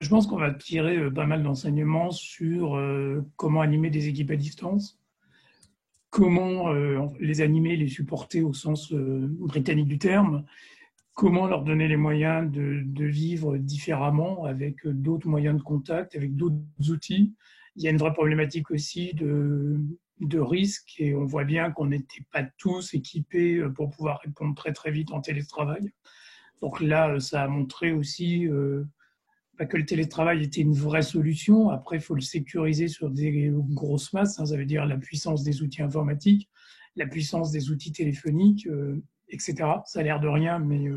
Je pense qu'on va tirer pas mal d'enseignements sur comment animer des équipes à distance, comment les animer, les supporter au sens britannique du terme, comment leur donner les moyens de vivre différemment avec d'autres moyens de contact, avec d'autres outils. Il y a une vraie problématique aussi de risque et on voit bien qu'on n'était pas tous équipés pour pouvoir répondre très très vite en télétravail. Donc là, ça a montré aussi pas que le télétravail était une vraie solution. Après, il faut le sécuriser sur des grosses masses. Ça veut dire la puissance des outils informatiques, la puissance des outils téléphoniques, etc. Ça a l'air de rien, mais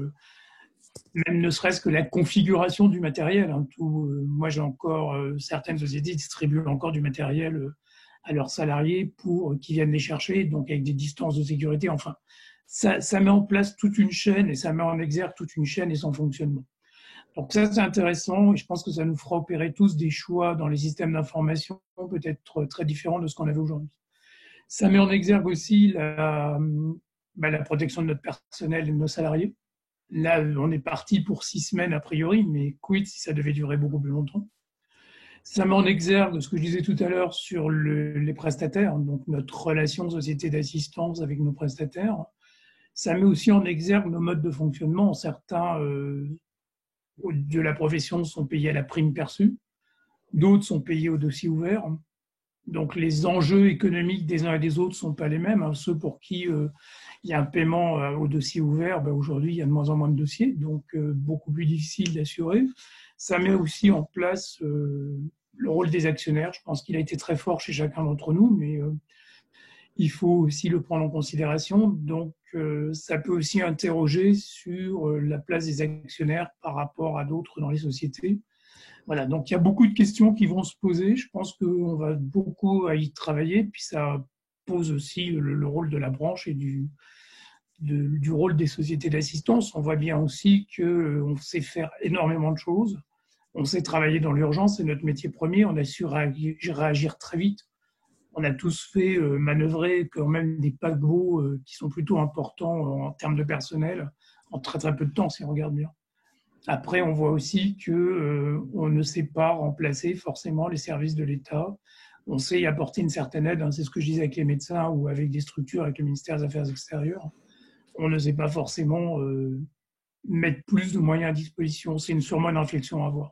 même ne serait-ce que la configuration du matériel. Moi, j'ai encore certaines sociétés distribuent encore du matériel à leurs salariés pour qu'ils viennent les chercher, donc avec des distances de sécurité. Enfin, ça met en place toute une chaîne et ça met en exergue toute une chaîne et son fonctionnement. Donc ça, c'est intéressant et je pense que ça nous fera opérer tous des choix dans les systèmes d'information peut-être très différents de ce qu'on avait aujourd'hui. Ça met en exergue aussi la protection de notre personnel et de nos salariés. Là, on est parti pour 6 semaines a priori, mais quid si ça devait durer beaucoup plus longtemps. Ça met en exergue ce que je disais tout à l'heure sur les prestataires, donc notre relation de société d'assistance avec nos prestataires. Ça met aussi en exergue nos modes de fonctionnement. Certains de la profession sont payés à la prime perçue, d'autres sont payés au dossier ouvert. Donc les enjeux économiques des uns et des autres ne sont pas les mêmes. Ceux pour qui il y a un paiement au dossier ouvert, aujourd'hui il y a de moins en moins de dossiers, donc beaucoup plus difficile d'assurer. Ça met aussi en place le rôle des actionnaires. Je pense qu'il a été très fort chez chacun d'entre nous, mais il faut aussi le prendre en considération. Donc, ça peut aussi interroger sur la place des actionnaires par rapport à d'autres dans les sociétés. Voilà, donc il y a beaucoup de questions qui vont se poser. Je pense qu'on va beaucoup à y travailler. Puis ça pose aussi le rôle de la branche et du rôle des sociétés d'assistance. On voit bien aussi qu'on sait faire énormément de choses. On sait travailler dans l'urgence, c'est notre métier premier. On a su réagir très vite. On a tous fait manœuvrer quand même des paquebots qui sont plutôt importants en termes de personnel en très très peu de temps, si on regarde bien. Après, on voit aussi qu'on ne sait pas remplacer forcément les services de l'État. On sait y apporter une certaine aide, c'est ce que je disais avec les médecins ou avec des structures, avec le ministère des Affaires extérieures. On ne sait pas forcément mettre plus de moyens à disposition. C'est sûrement une réflexion à avoir.